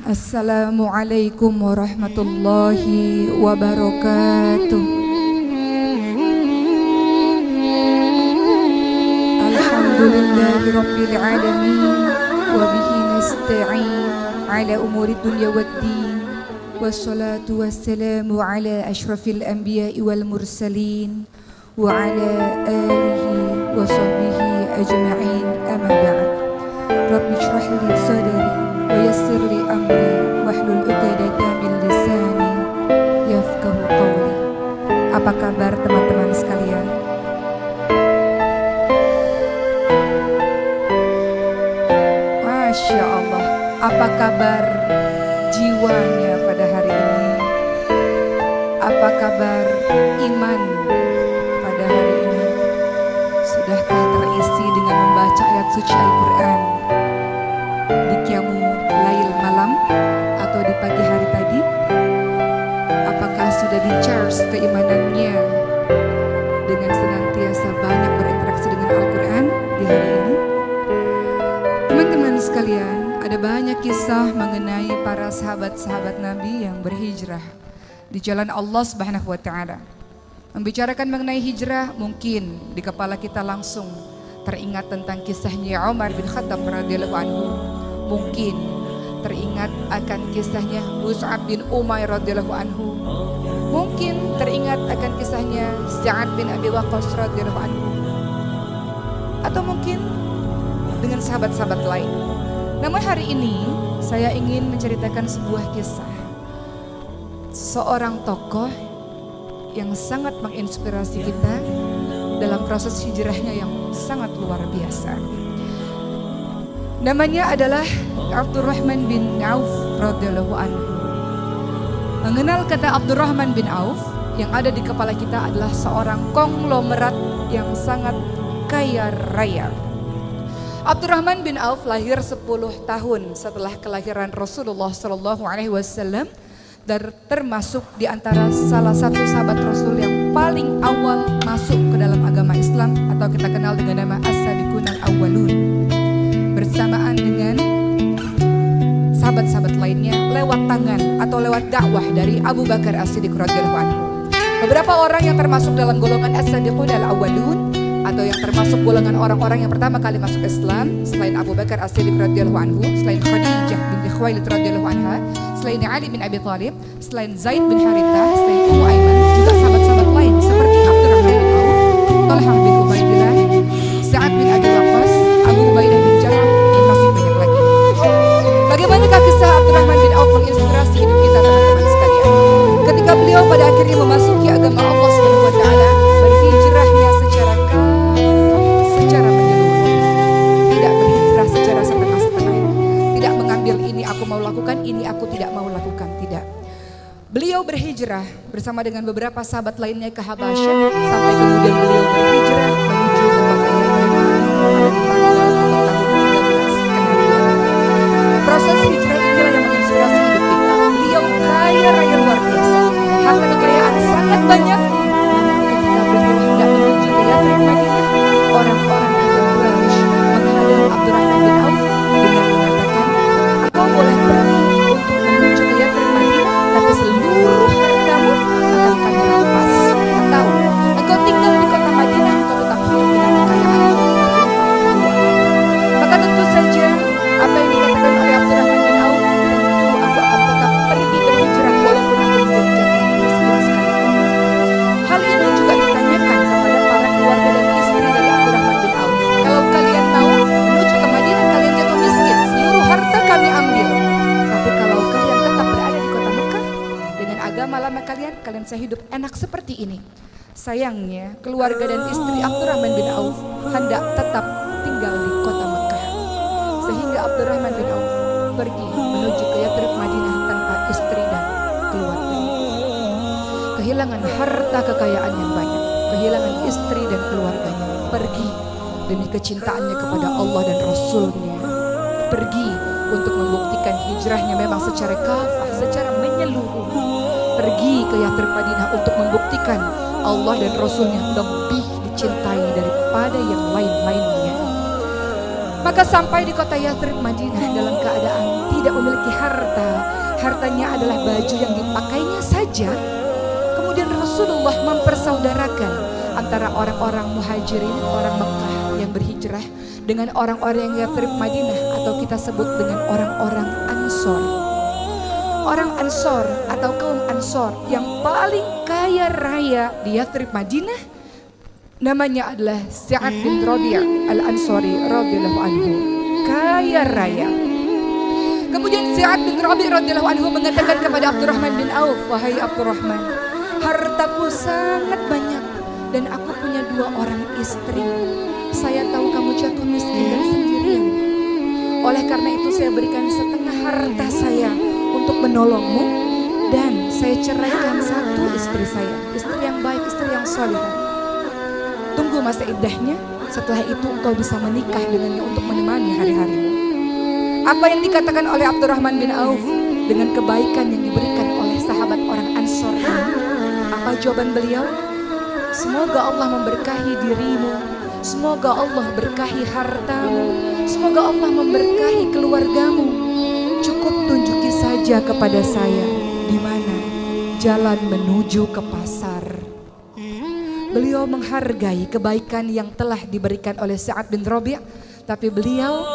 Assalamualaikum warahmatullahi wabarakatuh. Alhamdulillahi rabbil alamin wa bihi nasta'in ala umuri dunya waddin wassalatu wassalamu ala asyrafil anbiya'i wal mursalin wa ala alihi wa sahbihi ajma'in amma ba'd. Rabbi shrah li sadri wa yassir li amri wahlul 'uqdatam min lisani yafqahu qawli. Apa kabar teman-teman sekalian? Masya Allah, apa kabar jiwanya pada hari ini? Apa kabar iman pada hari ini? Sudahkah terisi dengan membaca ayat suci Al-Quran di qiyamul lail malam atau di pagi hari tadi? Apakah sudah di-charge keimanannya dengan senantiasa banyak berinteraksi dengan Al-Quran di hari ini? Teman-teman sekalian, ada banyak kisah mengenai para sahabat-sahabat Nabi yang berhijrah di jalan Allah Subhanahu wa taala. Membicarakan mengenai hijrah, mungkin di kepala kita langsung teringat tentang kisahnya Umar bin Khattab radhiyallahu anhu. Mungkin teringat akan kisahnya Mus'ab bin Umair radhiyallahu anhu. Mungkin teringat akan kisahnya Sa'ad bin Abi Waqqas radhiyallahu anhu. Atau mungkin dengan sahabat-sahabat lain. Namun hari ini saya ingin menceritakan sebuah kisah seorang tokoh yang sangat menginspirasi kita dalam proses hijrahnya yang sangat luar biasa. Namanya adalah Abdurrahman bin Auf radhiyallahu anhu. Mengenal kata Abdurrahman bin Auf, yang ada di kepala kita adalah seorang konglomerat yang sangat kaya raya. Abdurrahman bin Auf lahir 10 tahun setelah kelahiran Rasulullah SAW dan termasuk di antara salah satu sahabat Rasul yang paling awal masuk ke dalam agama Islam atau kita kenal dengan nama As-Sabiqun Al-Awwalun, bersamaan dengan sahabat-sahabat lainnya lewat tangan atau lewat dakwah dari Abu Bakar As-Siddiq radhiyallahu anhu. Beberapa orang yang termasuk dalam golongan As-Sabiqun Al-Awwalun atau yang termasuk golongan orang-orang yang pertama kali masuk Islam selain Abu Bakar As-Siddiq radhiyallahu anhu, selain Khadijah binti Khuwailid radhiyallahu anha, selain Ali bin Abi Thalib, selain Zaid bin Harithah, selain Ummu Aiman, juga sahabat-sahabat lain seperti Abdurrahman bin Auf, Talhah bin Ubaidillah, Sa'ad bin Abi Waqqas, Abu Ubaidah bin Jarrah, dan masih banyak lagi. Bagaimanakah kisah Abdurrahman bin Auf menginspirasi hidup kita teman-teman sekalian? Ketika beliau pada akhirnya memasuki agama Allah Subhanahu wa taala, berhijrahnya secara secara menyeluruh. Tidak berhijrah secara setengah-setengah. Tidak mengambil ini aku mau lakukan, ini aku tidak mau lakukan, tidak. Beliau berhijrah bersama dengan beberapa sahabat lainnya ke Habasyah, sampai kemudian beliau berhijrah menuju ke kota Yaman pada tanggal atau tahun 13 kenabian. Proses hijrah inilah yang menginspirasi hidup kita. Beliau kaya raya luar biasa, harta kekayaan sangat banyak. Ketika beliau hendak menuju ke Yathrib Madinah, orang-orang kafir Quraisy menghadang Abdurrahman bin Auf dengan mengatakan, "Engkau boleh pergi untuk menuju ke Yathrib Madinah, tapi seluruh hartamu akan kami rampas. Atau engkau tinggal di kota Madinah, engkau tetap hidup dengan kekayaan yang berlimpah." Maka tentu saja apa yang dikatakan oleh Abdurrahman bin Auf, tentu aku akan tetap pergi berhijrah walaupun aku menjadi jatuh miskin sekalipun. Hal ini juga ditanyakan kepada para keluarga dan istri dari Abdurrahman bin Auf. Kalau kalian mau menuju ke Madinah, kalian jatuh miskin, seluruh harta kami ambil. Tapi kalau kalian tetap berada di kota Mekah dengan agama lama kalian, kalian bisa hidup enak seperti ini. Sayangnya keluarga dan istri Abdurrahman bin Auf hendak tetap tinggal di kota Mekah, sehingga Abdurrahman bin Auf pergi menuju ke Yathrib Madinah tanpa istri dan keluarga. Kehilangan harta kekayaan yang banyak, kehilangan istri dan keluarganya, pergi demi kecintaannya kepada Allah dan Rasulnya, pergi untuk membuktikan hijrahnya memang secara kafah, secara menyeluruh, pergi ke Yathrib Madinah untuk membuktikan Allah dan Rasulnya lebih dicintai daripada yang lain-lainnya. Maka sampai di kota Yathrib Madinah dalam keadaan tidak memiliki harta. Hartanya adalah baju yang dipakainya saja. Kemudian Rasulullah mempersaudarakan antara orang-orang muhajirin, orang Mekah yang berhijrah, dengan orang-orang yang Yathrib Madinah, atau kita sebut dengan orang-orang Ansor. Orang Ansor atau kaum Ansor yang paling kaya raya di Yathrib Madinah namanya adalah Sa'ad bin Rabi' al-Ansari radhiyallahu anhu. Kaya raya. Kemudian Sa'ad bin Rabi' radhiyallahu anhu mengatakan kepada Abdurrahman bin Auf, "Wahai Abdurrahman, hartaku sangat banyak dan aku punya 2 orang istri. Saya tahu kamu jatuh miskin dan sendirian. Oleh karena itu saya berikan setengah harta saya untuk menolongmu, dan saya ceraikan 1 istri saya, istri yang baik, istri yang salihah. Tunggu masa iddahnya, setelah itu engkau bisa menikah dengannya untuk menemani hari-harimu." Apa yang dikatakan oleh Abdurrahman bin Auf dengan kebaikan yang diberikan oleh sahabat orang Ansor ini? Apa jawaban beliau? "Semoga Allah memberkahi dirimu, semoga Allah berkahi hartamu, semoga Allah memberkahi keluargamu. Cukup tunjuki saja kepada saya di mana jalan menuju ke pasar." Beliau menghargai kebaikan yang telah diberikan oleh Sa'ad bin Rabi', tapi beliau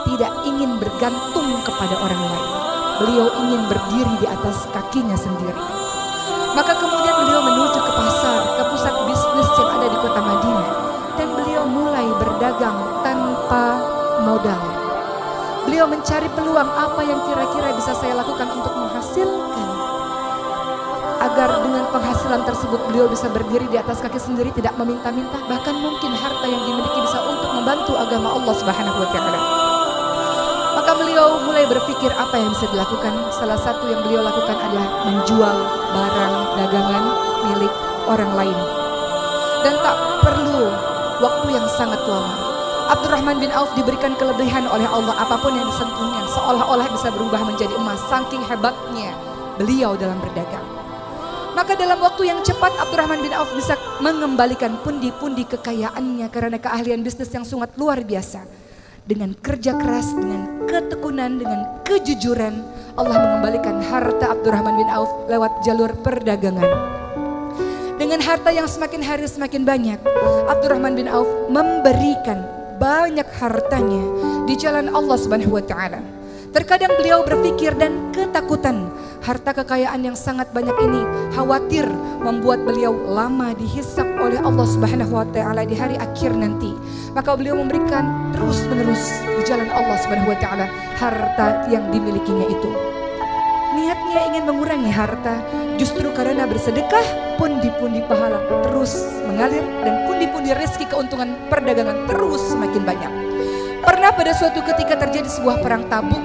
tidak ingin bergantung kepada orang lain. Beliau ingin berdiri di atas kakinya sendiri. Maka kemudian beliau menuju ke pasar, ke pusat bisnis yang ada di kota Madinah, dan beliau mulai berdagang tanpa modal. Beliau mencari peluang apa yang kira-kira bisa saya lakukan untuk menghasilkan, agar dengan penghasilan tersebut beliau bisa berdiri di atas kaki sendiri, tidak meminta-minta, bahkan mungkin harta yang dimiliki bisa untuk membantu agama Allah Subhanahu wa taala. Maka beliau mulai berpikir apa yang bisa dilakukan. Salah satu yang beliau lakukan adalah menjual barang dagangan milik orang lain. Dan tak perlu waktu yang sangat lama, Abdurrahman bin Auf diberikan kelebihan oleh Allah. Apapun yang disentuhnya seolah-olah bisa berubah menjadi emas, saking hebatnya beliau dalam berdagang. Maka dalam waktu yang cepat Abdurrahman bin Auf bisa mengembalikan pundi-pundi kekayaannya karena keahlian bisnis yang sangat luar biasa. Dengan kerja keras, dengan ketekunan, dengan kejujuran, Allah mengembalikan harta Abdurrahman bin Auf lewat jalur perdagangan. Dengan harta yang semakin hari semakin banyak, Abdurrahman bin Auf memberikan banyak hartanya di jalan Allah Subhanahu wa taala. Terkadang beliau berpikir dan ketakutan, harta kekayaan yang sangat banyak ini khawatir membuat beliau lama dihisap oleh Allah Subhanahu wa taala di hari akhir nanti. Maka beliau memberikan terus-menerus di jalan Allah Subhanahu wa taala harta yang dimilikinya itu. Niatnya ingin mengurangi harta, justru karena bersedekah pundi-pundi pahala terus mengalir dan pundi-pundi rezeki keuntungan perdagangan terus semakin banyak. Pernah pada suatu ketika terjadi sebuah perang Tabuk.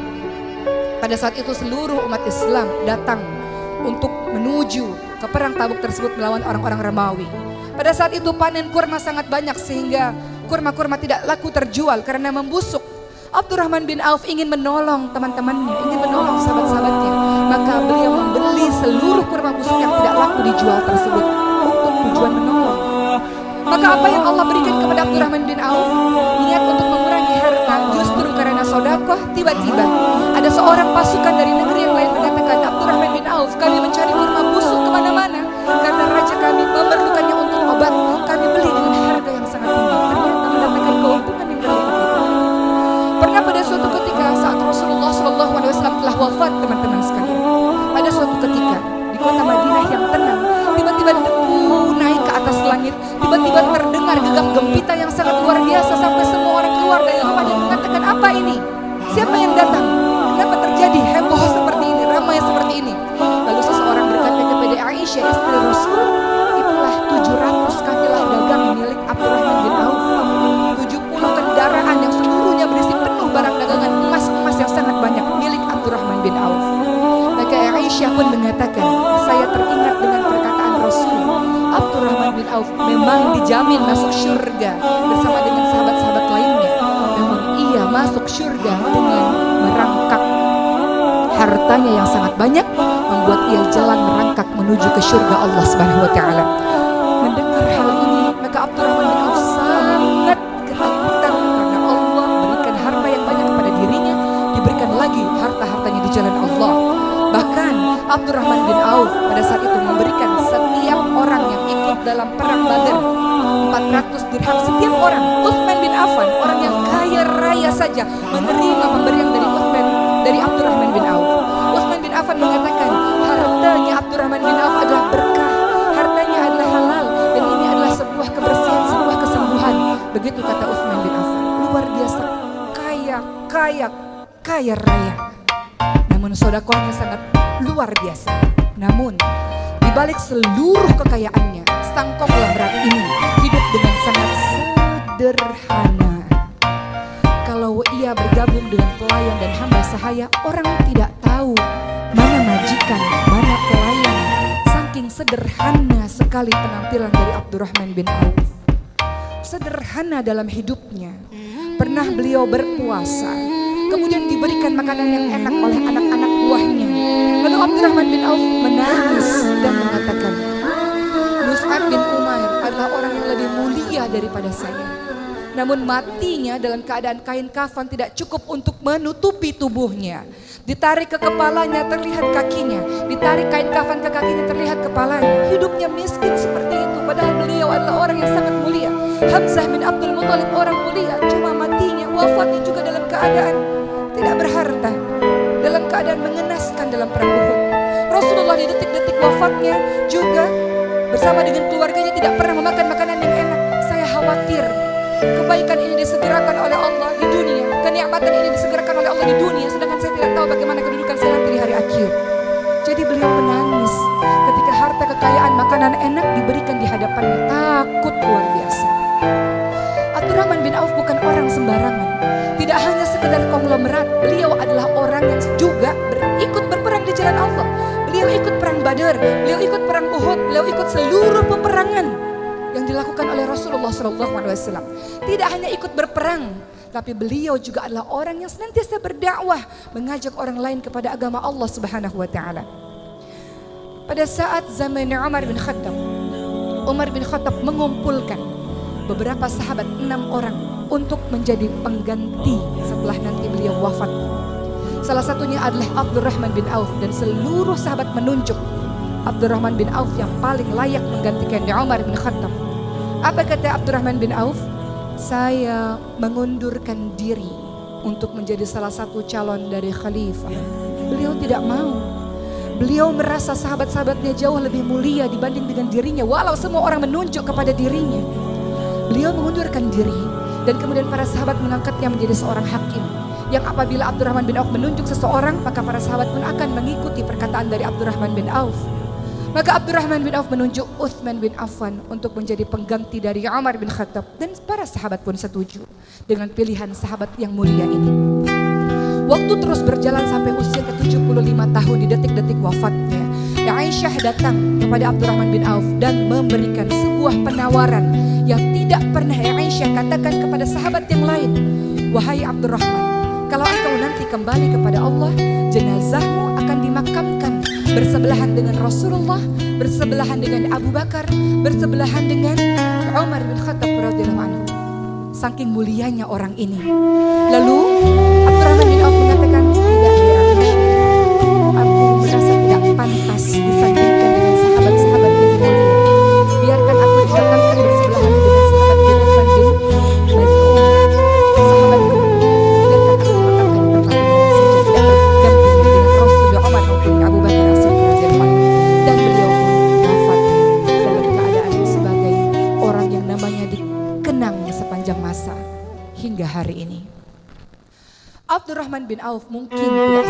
Pada saat itu seluruh umat Islam datang untuk menuju ke perang Tabuk tersebut melawan orang-orang Romawi. Pada saat itu panen kurma sangat banyak sehingga kurma-kurma tidak laku terjual karena membusuk. Abdurrahman bin Auf ingin menolong teman-temannya, ingin menolong sahabat-sahabatnya. Maka beliau membeli seluruh kurma busuk yang tidak laku dijual tersebut untuk tujuan menolong. Maka apa yang Allah berikan kepada Abdurrahman bin Auf? Niat untuk mengurangi harta, justru karena sodakoh. Tiba-tiba ada seorang pasukan dari negeri yang lain mengatakan, "Abdurrahman bin Auf, kami mencari kurma busuk kemana-mana karena raja kami memerlukannya untuk obat. Kami beli dengan harga yang sangat tinggi." Ternyata mendapatkan keuntungan yang berlipat. Pernah pada suatu ketika saat Rasulullah SAW telah wafat, teman-teman sekalian, pada suatu ketika di kota Madinah yang tenang, tiba-tiba debu naik ke atas langit, tiba-tiba terdengar gegap gempita yang sangat luar biasa sampai semua orang keluar dari rumah dan mengatakan, "Apa ini? Siapa yang datang? Kenapa terjadi heboh seperti ini, ramai seperti ini?" Lalu seseorang berkata kepada Aisyah, istri Rasul, "Itulah 700 kafilah dagang milik Abdurrahman bin Auf. 70 kendaraan yang seluruhnya berisi penuh barang dagangan emas-emas yang sangat banyak milik Abdurrahman bin Auf." Maka Aisyah pun mengatakan, "Saya teringat dengan perkataan Rasul, Abdurrahman bin Auf memang dijamin masuk syurga bersama dengan sahabat-sahabat lainnya. Namun ia masuk syurga dengan merangkak hartanya yang sangat banyak, membuat ia jalan merangkak menuju ke syurga Allah Subhanahu wa taala." Mendengar hal ini, maka Abdurrahman bin Auf sangat ketakutan karena Allah Abdurrahman bin Auf pada saat itu memberikan setiap orang yang ikut dalam perang Badar 400 dirham setiap orang. Utsman bin Affan, orang yang kaya raya saja, menerima pemberian dari Abdurrahman bin Auf. Utsman bin Affan mengatakan, hartanya Abdurrahman bin Auf adalah berkah, hartanya adalah halal, dan ini adalah sebuah kebersihan, sebuah kesembuhan. Begitu kata Utsman bin Affan. Luar biasa, kaya raya. Namun sedekahnya sangat luar biasa. Namun di balik seluruh kekayaannya, sang konglomerat ini hidup dengan sangat sederhana. Kalau ia bergabung dengan pelayan dan hamba sahaya, orang tidak tahu mana majikan, mana pelayan. Saking sederhana sekali penampilan dari Abdurrahman bin Auf. Sederhana dalam hidupnya. Pernah beliau berpuasa, kemudian diberikan makanan yang enak oleh anak-anak buahnya. Lalu Abdurrahman bin Auf menangis dan mengatakan, Mus'ab bin Umair adalah orang yang lebih mulia daripada saya. Namun matinya dalam keadaan kain kafan tidak cukup untuk menutupi tubuhnya. Ditarik ke kepalanya terlihat kakinya, ditarik kain kafan ke kakinya terlihat kepalanya. Hidupnya miskin seperti itu, padahal beliau adalah orang yang sangat mulia. Hamzah bin Abdul Muthalib orang mulia, cuma matinya, wafatnya juga dalam keadaan tidak berharta, dalam keadaan mengenaskan dalam perang Uhud. Rasulullah di detik-detik wafatnya juga bersama dengan keluarganya tidak pernah memakan makanan yang enak. Saya khawatir kebaikan ini disegerakan oleh Allah di dunia, kenikmatan ini disegerakan oleh Allah di dunia, sedangkan saya tidak tahu bagaimana kedudukan saya nanti di hari akhir. Jadi beliau menangis ketika harta kekayaan makanan enak diberikan di hadapannya, takut luar biasa. Abdurrahman bin Auf bukan orang sembarangan. Tidak hanya sekedar konglomerat, beliau adalah orang yang juga ikut berperang di jalan Allah. Beliau ikut perang Badar, beliau ikut perang Uhud, beliau ikut seluruh peperangan yang dilakukan oleh Rasulullah SAW. Tidak hanya ikut berperang, tapi beliau juga adalah orang yang senantiasa berdakwah, mengajak orang lain kepada agama Allah Subhanahu wa taala. Pada saat zaman Umar bin Khattab mengumpulkan beberapa sahabat, 6 orang untuk menjadi pengganti setelah nanti beliau wafat. Salah satunya adalah Abdurrahman bin Auf, dan seluruh sahabat menunjuk Abdurrahman bin Auf yang paling layak menggantikan Umar bin Khattab. Apa kata Abdurrahman bin Auf? Saya mengundurkan diri untuk menjadi salah satu calon dari khalifah. Beliau tidak mau. Beliau merasa sahabat-sahabatnya jauh lebih mulia dibanding dengan dirinya, walau semua orang menunjuk kepada dirinya. Beliau mengundurkan diri, dan kemudian para sahabat mengangkatnya menjadi seorang hakim. Yang apabila Abdurrahman bin Auf menunjuk seseorang, maka para sahabat pun akan mengikuti perkataan dari Abdurrahman bin Auf. Maka Abdurrahman bin Auf menunjuk Utsman bin Affan untuk menjadi pengganti dari Umar bin Khattab, dan para sahabat pun setuju dengan pilihan sahabat yang mulia ini. Waktu terus berjalan sampai usia ke-75 tahun di detik-detik wafatnya. Aisyah datang kepada Abdurrahman bin Auf dan memberikan sebuah penawaran yang tidak pernah Aisyah katakan kepada sahabat yang lain. Wahai Abdurrahman, kalau engkau nanti kembali kepada Allah, jenazahmu akan dimakamkan bersebelahan dengan Rasulullah, bersebelahan dengan Abu Bakar, bersebelahan dengan Umar bin Khattab radhiyallahu anhu. Saking mulianya orang ini. Lalu Abdurrahman bin Auf mengatakan, tidak ya Aisyah, aku merasa tidak pantas disandingkan dengan sahabat-sahabat yang mulia. Biarkan aku dimakamkan bersebelahan dengan sahabatku Utsman bin Maz'un, sahabatku. Biarkan aku dimakamkan di tempat yang lain saja, tidak berdampingan dengan Rasulullah Umar maupun Abu Bakar radhiyallahu anhu. Dan beliau wafat dalam keadaan sebagai orang yang namanya dikenang sepanjang masa hingga hari ini. Abdurrahman bin Auf mungkin tidak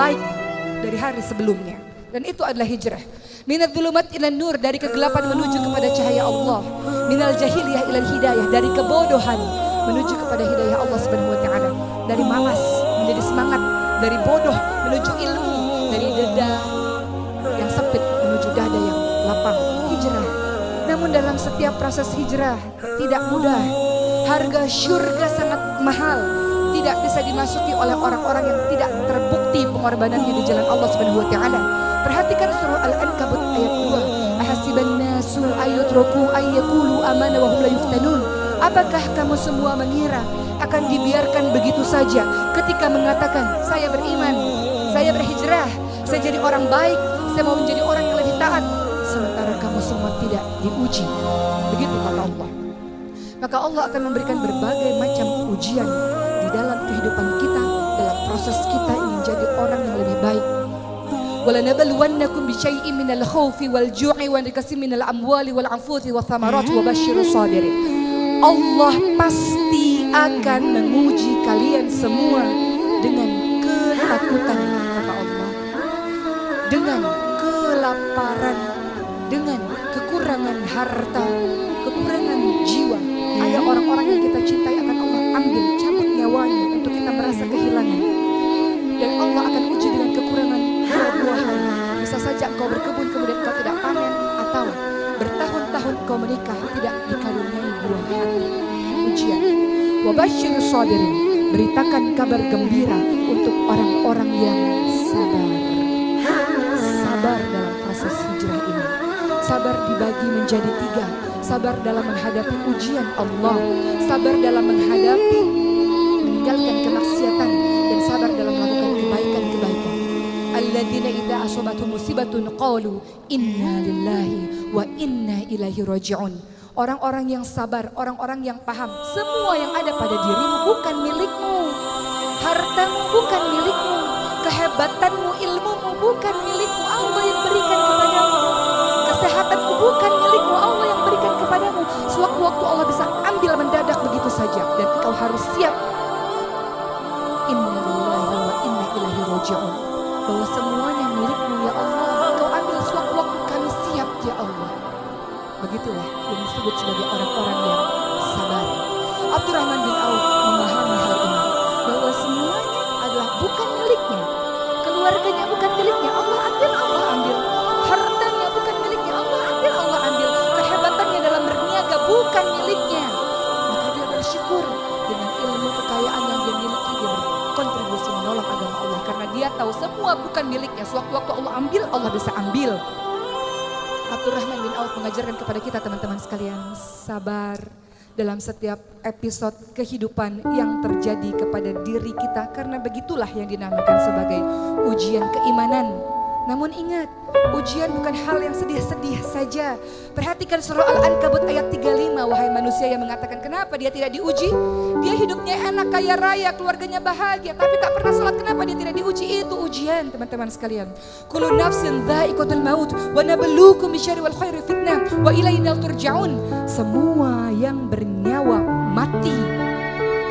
baik dari hari sebelumnya. Dan itu adalah hijrah. Minadz dzulumat ilan nur, dari kegelapan menuju kepada cahaya Allah. Minal jahiliyah ilal hidayah, dari kebodohan menuju kepada hidayah Allah Subhanahu wa taala. Dari malas menjadi semangat, dari bodoh menuju ilmu, dari dada yang sempit menuju dada yang lapang. Hijrah. Namun dalam setiap proses hijrah tidak mudah. Harga syurga sangat mahal. Tidak bisa dimasuki oleh orang-orang yang tidak terbukti pengorbanannya di jalan Allah Subhanahu wa taala. Perhatikan surah Al-Ankabut ayat 2. Ahasiban nasu ayyutraku ayyaqulu amana wa hum la yuftanun. Apakah kamu semua mengira akan dibiarkan begitu saja ketika mengatakan saya beriman, saya berhijrah, saya jadi orang baik, saya mau menjadi orang yang lebih taat, sementara kamu semua tidak diuji. Begitu kata Allah. Maka Allah akan memberikan berbagai macam ujian di dalam kehidupan kita, dalam proses kita ingin menjadi orang yang lebih baik. وَلَنَبَلُوَنَّكُمْ بِشَيْءٍ مِنَ الْخَوْفِ وَالْجُوعِ وَنَقْصٍ مِنَ الْأَمْوَالِ وَالْأَنْفُسِ وَالثَّمَرَاتِ وَبَشِّرِ الصَّابِرِينَ. Allah pasti akan menguji kalian semua dengan ketakutan, kata Allah, dengan kelaparan, dengan kekurangan harta, kekurangan jiwa. Ada orang-orang yang kita cintai akan Allah ambil, cabut nyawanya untuk kita merasa kehilangan. Dan Allah akan uji dengan kekurangan buah-buahan. Bisa saja engkau berkebun kemudian engkau tidak panen, atau bertahun-tahun engkau menikah tidak dikaruniai buah hati. Ujian. Wa basyirus sabirin, beritakan kabar gembira untuk orang-orang yang sabar. Sabar dalam proses hijrah ini. Sabar dibagi menjadi 3. Sabar dalam menghadapi ujian Allah, sabar dalam menghadapi meninggalkan kemaksiatan, dan sabar dalam melakukan kebaikan-kebaikan. Alladzina idza asabatuhum musibatun qalu inna lillahi wa inna ilaihi raji'un. Orang-orang yang sabar, orang-orang yang paham semua yang ada pada dirimu bukan milikmu. Hartamu bukan milikmu, kehebatanmu, ilmumu bukan milikmu, Allah yang berikan kepadamu. Kesehatanmu bukan milikmu, Allah yang berikan kepadamu. Sewaktu-waktu Allah bisa ambil mendadak begitu saja, dan engkau harus siap. Inna lillahi wa inna ilaihi raji'un. Bahwa semuanya milikmu ya Allah, engkau ambil sewaktu-waktu, kami siap ya Allah. Begitulah yang disebut sebagai orang-orang yang sabar. Abdurrahman bin Auf memahami hal ini, bahwa semuanya adalah bukan miliknya. Keluarganya bukan miliknya, Allah ambil, Allah ambil. Hartanya bukan miliknya, Allah ambil, Allah ambil. Kehebatannya dalam berniaga bukan miliknya. Maka dia bersyukur dengan ilmu kekayaan yang dia miliki, dia berkontribusi menolong agama Allah. Karena dia tahu semua bukan miliknya. Sewaktu-waktu Allah ambil, Allah bisa ambil. Abdurrahman bin Auf mengajarkan kepada kita teman-teman sekalian, sabar dalam setiap episode kehidupan yang terjadi kepada diri kita. Karena begitulah yang dinamakan sebagai ujian keimanan. Namun ingat, ujian bukan hal yang sedih-sedih saja. Perhatikan surah Al-Ankabut ayat 35. Wahai manusia yang mengatakan kenapa dia tidak diuji? Dia hidupnya enak, kaya raya, keluarganya bahagia, tapi tak pernah sholat. Kenapa dia tidak diuji? Itu ujian teman-teman sekalian. Kullu nafsin dha'iqatul maut wa nabluukum bisyarri wal khairi fitnah wa ilaina turja'un. Semua yang bernyawa mati.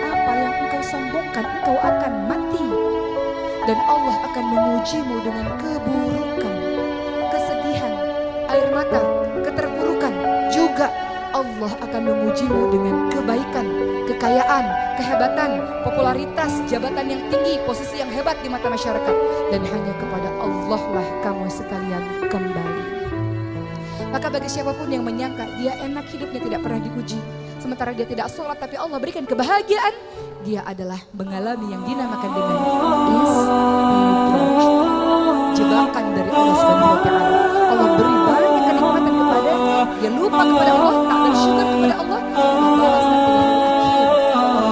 Apa yang engkau sombongkan, engkau akan mati. Dan Allah akan mengujimu dengan keburukan, kesedihan, air mata, keterpurukan. Juga Allah akan mengujimu dengan kebaikan, kekayaan, kehebatan, popularitas, jabatan yang tinggi, posisi yang hebat di mata masyarakat. Dan hanya kepada Allah lah kamu sekalian kembali. Maka bagi siapapun yang menyangka dia enak hidupnya tidak pernah diuji, sementara dia tidak sholat tapi Allah berikan kebahagiaan, dia adalah mengalami yang dinamakan dengan istidraj, jebakan dari Allah Subhanahu wa taala. Allah beri banyak kenikmatan kepadanya, dia lupa kepada Allah, tak bersyukur kepada Allah, balasan di hari akhir.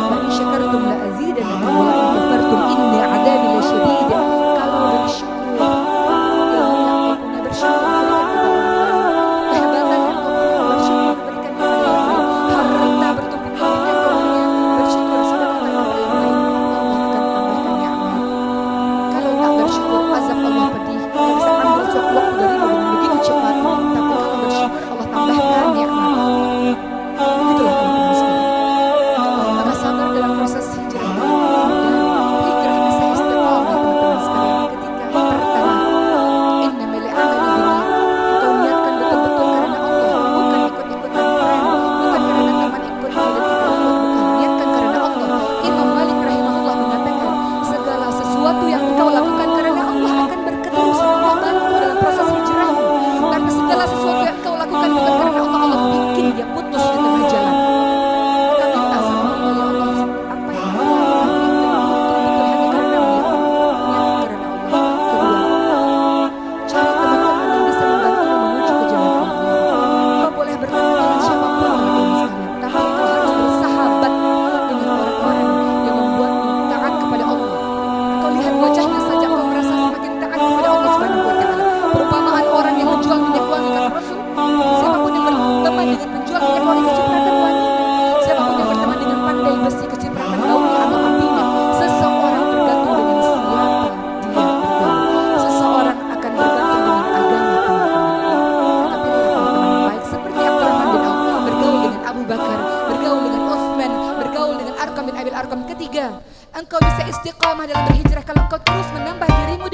La in syakartum la azidannakum wa la in kafartum inna 'adzabi lasyadid. Kalau bersyukur, ilmu yang kau punya bersyukur berikan kepada orang lain, kehebatan yang kau punya bersyukur berikan kepada orang lain, harta bertumpuk-tumpuk yang kau punya bersyukur sedekahkan kepada orang lain, Allah akan tambahkan nikmat. Kalau tak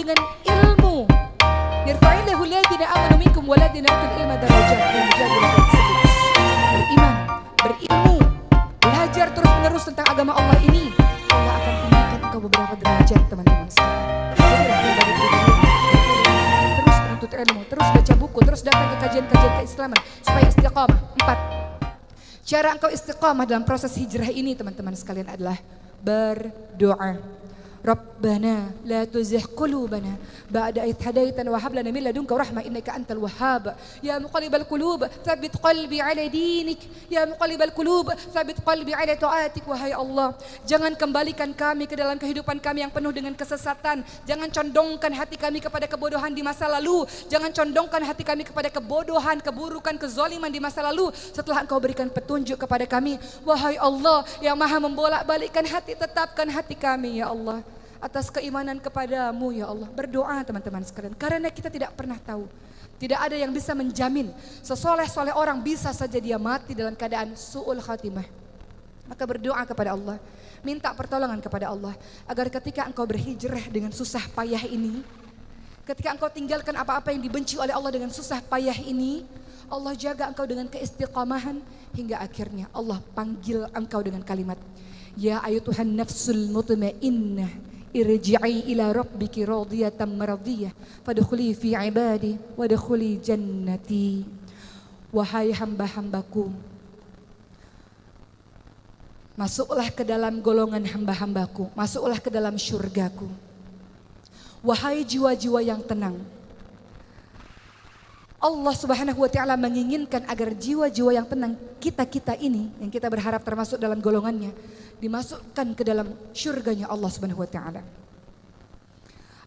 dengan ilmu. Yarfa'illahu alladhina amanu minkum waladhina utul ilma darajat. Beriman, berilmu, belajar terus-menerus tentang agama Allah ini, Allah akan tinggikan engkau beberapa derajat, teman-teman sekalian. Terus menuntut ilmu, terus baca buku, terus datang ke kajian-kajian keislaman supaya istiqamah. 4. Cara engkau istiqamah dalam proses hijrah ini, teman-teman sekalian, adalah berdoa. Rabbana la tuzigh qulubana ba'da idh hadaitana wa hab lana min ladunka rahmah innaka antal wahhab. Ya muqallibal qulub tsabbit qalbi ala dinik. Ya muqallibal qulub tsabbit qalbi ala taatik. Wahai Allah, jangan kembalikan kami ke dalam kehidupan kami yang penuh dengan kesesatan. Jangan condongkan hati kami kepada kebodohan di masa lalu. Jangan condongkan hati kami kepada kebodohan, keburukan, kezaliman di masa lalu setelah Engkau berikan petunjuk kepada kami. Wahai Allah yang Maha membolak-balikkan hati, tetapkan hati kami ya Allah atas keimanan kepadamu ya Allah. Berdoa teman-teman sekalian, karena kita tidak pernah tahu. Tidak ada yang bisa menjamin sesoleh-soleh orang bisa saja dia mati dalam keadaan su'ul khatimah. Maka berdoa kepada Allah, minta pertolongan kepada Allah agar ketika engkau berhijrah dengan susah payah ini, ketika engkau tinggalkan apa-apa yang dibenci oleh Allah dengan susah payah ini, Allah jaga engkau dengan keistiqamahan hingga akhirnya Allah panggil engkau dengan kalimat, ya ayyuhan nafsul mutmainnah irji'i ila rabbiki radiyatan maradiyah fadkhuli fi ibadi wadkhuli jannati. Wahai hamba-hambaku, masuklah ke dalam golongan hamba-hambaku, masuklah ke dalam syurgaku. Wahai jiwa-jiwa yang tenang, Allah Subhanahu wa ta'ala menginginkan agar jiwa-jiwa yang tenang kita-kita ini, yang kita berharap termasuk dalam golongannya, dimasukkan ke dalam syurganya Allah Subhanahu wa ta'ala.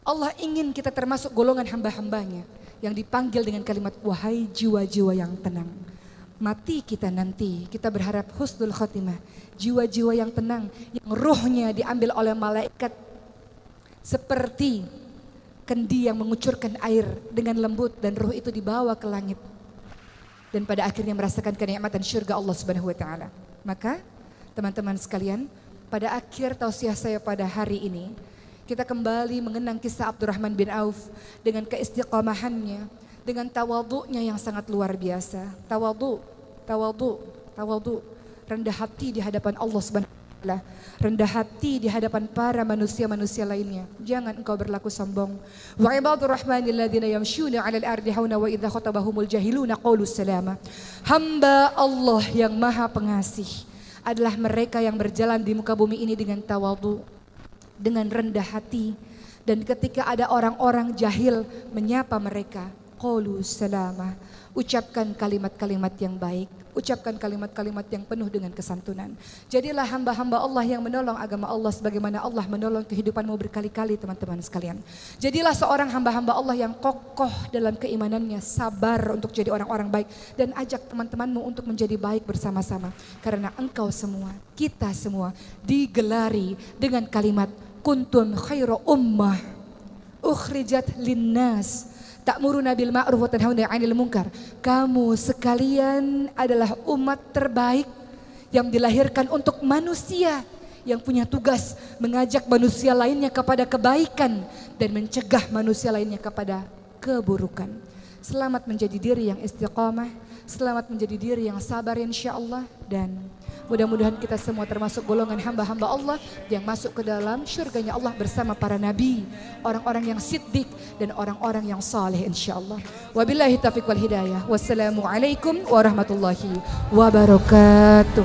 Allah ingin kita termasuk golongan hamba-hambanya yang dipanggil dengan kalimat wahai jiwa-jiwa yang tenang. Mati kita nanti, kita berharap husnul khatimah. Jiwa-jiwa yang tenang, yang ruhnya diambil oleh malaikat seperti kendi yang mengucurkan air dengan lembut, dan ruh itu dibawa ke langit dan pada akhirnya merasakan kenikmatan syurga Allah Subhanahu wa ta'ala. Maka teman-teman sekalian, pada akhir tausiah saya pada hari ini, kita kembali mengenang kisah Abdurrahman bin Auf dengan keistiqamahannya, dengan tawadhu'nya yang sangat luar biasa. Tawadhu, rendah hati di hadapan Allah Subhanahu wa ta'ala, rendah hati di hadapan para manusia-manusia lainnya. Jangan engkau berlaku sombong. Wa ibadur rahmanil ladzina yamshuna 'alal ardi hauna wa idza khatabahumul jahiluna qalu salama. Hamba Allah yang Maha Pengasih adalah mereka yang berjalan di muka bumi ini dengan tawadhu, dengan rendah hati, dan ketika ada orang-orang jahil menyapa mereka, qalu salama, ucapkan kalimat-kalimat yang baik, ucapkan kalimat-kalimat yang penuh dengan kesantunan. Jadilah hamba-hamba Allah yang menolong agama Allah sebagaimana Allah menolong kehidupanmu berkali-kali, teman-teman sekalian. Jadilah seorang hamba-hamba Allah yang kokoh dalam keimanannya, sabar untuk jadi orang-orang baik, dan ajak teman-temanmu untuk menjadi baik bersama-sama. Karena engkau semua, kita semua digelari dengan kalimat kuntum khairu ummah ukhrijat linnas ta'muruna bil ma'ruf wa tanhauna 'anil munkar. Kamu sekalian adalah umat terbaik yang dilahirkan untuk manusia, yang punya tugas mengajak manusia lainnya kepada kebaikan dan mencegah manusia lainnya kepada keburukan. Selamat menjadi diri yang istiqamah, selamat menjadi diri yang sabar insyaallah, dan mudah-mudahan kita semua termasuk golongan hamba-hamba Allah yang masuk ke dalam syurganya Allah bersama para nabi, orang-orang yang siddiq dan orang-orang yang saleh insyaallah. Wabillahi taufiq wal hidayah. Wassalamualaikum warahmatullahi wabarakatuh.